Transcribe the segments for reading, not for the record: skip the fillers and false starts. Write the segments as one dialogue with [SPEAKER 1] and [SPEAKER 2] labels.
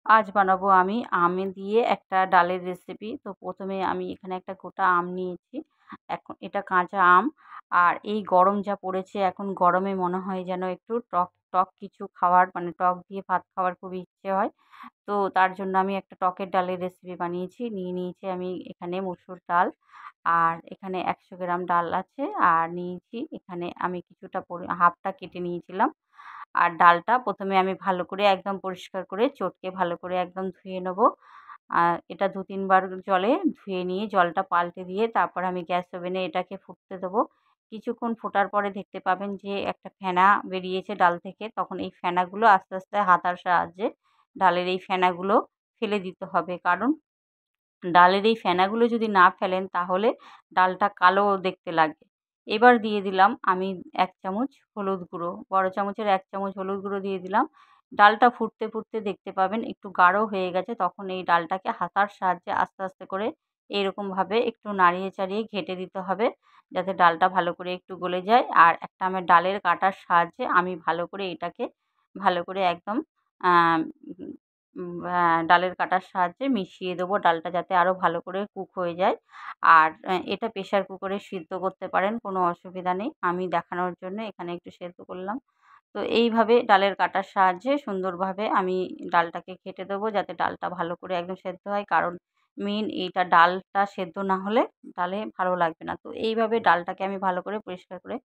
[SPEAKER 1] আজ বানাবো আমি আম দিয়ে একটা ডালের রেসিপি। তো প্রথমে আমি এখানে একটা গোটা আম নিয়েছি। এখন এটা কাঁচা আম। আর এই গরম যা পড়েছে, এখন গরমে মনে হয় যেন একটু টক টক কিছু খাওয়ার, মানে টক দিয়ে ভাত খাওয়ার খুবই ইচ্ছে হয়। তো তার জন্য আমি একটা টকের ডালের রেসিপি বানিয়েছি। নিয়ে নিয়েছি আমি এখানে মসুর ডাল, আর এখানে 100 গ্রাম ডাল আছে। আর নিয়েছি এখানে আমি কিছুটা হাফটা কেটে নিয়েছিলাম। আর ডালটা প্রথমে আমি ভালো করে একদম পরিষ্কার করে চটকে ভালো করে একদম ধুয়ে নেব। আর এটা 2-3 বার জলে ধুয়ে নিয়ে জলটা পাল্টে দিয়ে তারপর আমি গ্যাস ওভেনে এটাকে ফুটতে দেবো। কিছুক্ষণ ফোটার পরে দেখতে পাবেন যে একটা ফেনা বেরিয়েছে ডাল থেকে। তখন এই ফেনাগুলো আস্তে আস্তে হাতার সাহায্যে ডালের এই ফেনাগুলো ফেলে দিতে হবে। কারণ ডালের এই ফেনাগুলো যদি না ফেলেন তাহলে ডালটা কালো দেখতে লাগে। এবার দিয়ে দিলাম আমি 1 চামচ হলুদ গুঁড়ো, বড় চামচের 1 চামচ হলুদ গুঁড়ো দিয়ে দিলাম। ডালটা ফুটতে ফুটতে দেখতে পাবেন একটু গাঢ় হয়ে গেছে, তখন এই ডালটাকে হাতার সাহায্যে আস্তে আস্তে করে এইরকমভাবে একটু নাড়িয়ে চাড়িয়ে ঘেঁটে দিতে হবে, যাতে ডালটা ভালো করে একটু গলে যায়। আর একটা আমার ডালের কাঁটার সাহায্যে আমি ভালো করে এটাকে ভালো করে একদম ডালের কাঁটার সাহায্যে মিশিয়ে দেবো ডালটা, যাতে আরও ভালো করে কুক হয়ে যায়। আর এটা প্রেশার কুকারে সিদ্ধ করতে পারেন, কোনো অসুবিধা নেই। আমি দেখানোর জন্য এখানে একটু সেদ্ধ করলাম। তো এইভাবে ডালের কাঁটার সাহায্যে সুন্দরভাবে আমি ডালটাকে ঘেঁটে দেবো, যাতে ডালটা ভালো করে একদম সেদ্ধ হয়। কারণ মেইন এইটা, ডালটা সেদ্ধ না হলে ডালে ভালো লাগবে না। তো এইভাবে ডালটাকে আমি ভালো করে পরিষ্কার করে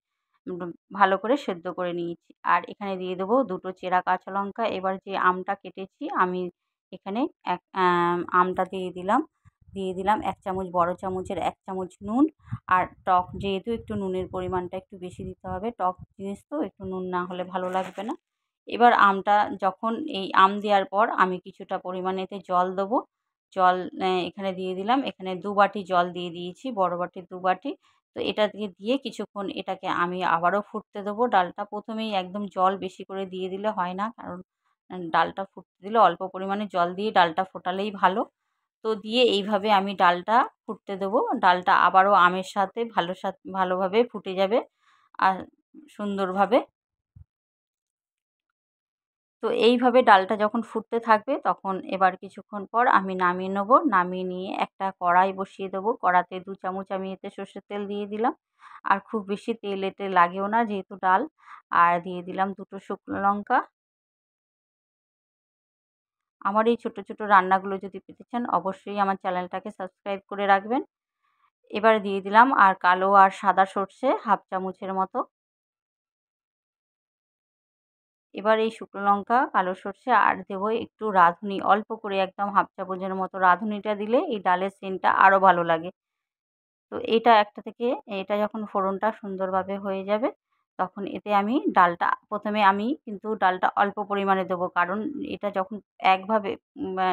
[SPEAKER 1] ভালো করে সেদ্ধ করে নিয়েছি। আর এখানে দিয়ে দেবো 2টো চেরা কাঁচা লঙ্কা। এবার যে আমটা কেটেছি আমি এখানে আমটা দিয়ে দিলাম। দিয়ে দিলাম 1 চামচ, বড় চামচের 1 চামচ নুন। আর টক যেহেতু একটু নুনের পরিমাণটা একটু বেশি দিতে হবে, টক জিনিস তো একটু নুন না হলে ভালো লাগবে না। এবার আমটা যখন এই আম দেওয়ার পর আমি কিছুটা পরিমাণে এতে জল দেবো। জল এখানে দিয়ে দিলাম। এখানে 2 বাটি জল দিয়ে দিয়েছি, বড় বাটির 2 বাটি। তো এটাকে দিয়ে কিছুক্ষণ এটাকে আমি আবারও ফুটতে দেবো। ডালটা প্রথমেই একদম জল বেশি করে দিয়ে দিলে হয় না, কারণ ডালটা ফুটতে দিলে অল্প পরিমাণে জল দিয়ে ডালটা ফোটালেই ভালো। তো দিয়ে এইভাবে আমি ডালটা ফুটতে দেবো। ডালটা আবারও আমের সাথে ভালোভাবে ফুটে যাবে আর সুন্দরভাবে। তো এইভাবে ডালটা যখন ফুটতে থাকবে তখন এবার কিছুক্ষণ পর আমি নামিয়ে নেবো। নামিয়ে নিয়ে একটা কড়াই বসিয়ে দেবো। কড়াতে 2 চামচ আমি এতে সর্ষের তেল দিয়ে দিলাম। আর খুব বেশি তেল এতে লাগেও না যেহেতু ডাল। আর দিয়ে দিলাম 2টো শুকনো লঙ্কা। আমার এই ছোট ছোট রান্নাগুলো যদি পেতে চান অবশ্যই আমার চ্যানেলটাকে সাবস্ক্রাইব করে রাখবেন। এবার দিয়ে দিলাম আর কালো আর সাদা সর্ষে হাফ চামচের মতো। এবার এই শুকনো লঙ্কা, কালো সর্ষে আর দেবো একটু রাঁধুনি, অল্প করে একদম হাফ চামচের মতো রাঁধুনিটা দিলে এই ডালের সেন্টটা আরও ভালো লাগে। তো এটা একটা থেকে এটা যখন ফোড়নটা সুন্দরভাবে হয়ে যাবে, তখন এতে আমি ডালটা প্রথমে আমি কিন্তু ডালটা অল্প পরিমাণে দেবো। কারণ এটা যখন একভাবে উম আ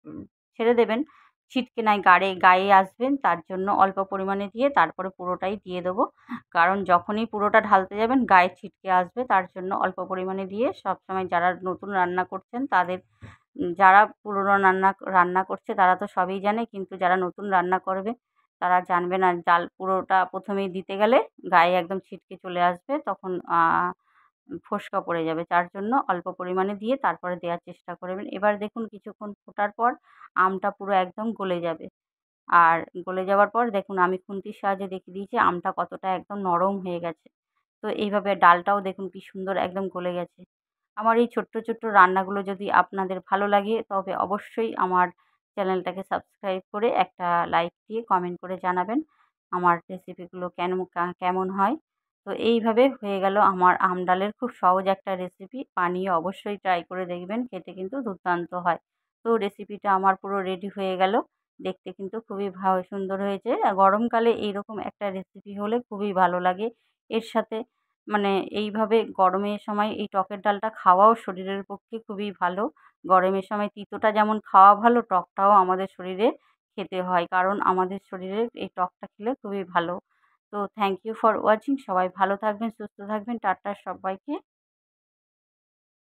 [SPEAKER 1] উম ছেড়ে দেবেন, ছিটকে নাই গায়ে আসবেন, তার জন্য অল্প পরিমাণে দিয়ে তারপরে পুরোটাই দিয়ে দেবো। কারণ যখনই পুরোটা ঢালতে যাবেন গায়ে ছিটকে আসবে, তার জন্য অল্প পরিমাণে দিয়ে সবসময় যারা নতুন রান্না করছেন তাদের, যারা পুরনো রান্না রান্না করছে তারা তো সবই জানে, কিন্তু যারা নতুন রান্না করবে তারা জানবে না। ডাল পুরোটা প্রথমেই দিতে গেলে গায়ে একদম ছিটকে চলে আসবে, তখন ফোস্কা পড়ে যাবে। তার জন্য অল্প পরিমাণে দিয়ে তারপরে দেওয়ার চেষ্টা করবেন। এবার দেখুন কিছুক্ষণ ফোটার পর আমটা পুরো একদম গলে যাবে। আর গলে যাওয়ার পর দেখুন আমি খুন্তির সাহায্যে দেখিয়ে দিয়েছি আমটা কতটা একদম নরম হয়ে গেছে। তো এইভাবে ডালটাও দেখুন কি সুন্দর একদম গলে গেছে। আমার এই ছোট্ট ছোট্ট রান্নাগুলো যদি আপনাদের ভালো লাগে তবে অবশ্যই আমার চ্যানেলটাকে সাবস্ক্রাইব করে একটা লাইক দিয়ে কমেন্ট করে জানাবেন আমার রেসিপিগুলো কেমন হয়। তো এইভাবে হয়ে গেল আমার আম ডালের খুব সহজ একটা রেসিপি। বানিয়ে অবশ্যই ট্রাই করে দেখবেন, খেতে কিন্তু দুর্দান্ত হয়। তো রেসিপিটা আমার পুরো রেডি হয়ে গেল। দেখতে কিন্তু খুবই সুন্দর হয়েছে। গরমকালে এইরকম একটা রেসিপি হলে খুবই ভালো লাগে। এর সাথে মানে এইভাবে গরমের সময় এই টকের ডালটা খাওয়াও শরীরের পক্ষে খুবই ভালো। গরমের সময় তিতোটা যেমন খাওয়া ভালো, টকটাও আমাদের শরীরে খেতে হয়। কারণ আমাদের শরীরে এই টকটা খেলে খুবই ভালো। তো থ্যাংক ইউ ফর ওয়াচিং। সবাই ভালো থাকবেন, সুস্থ থাকবেন। টাটা সব্বাইকে।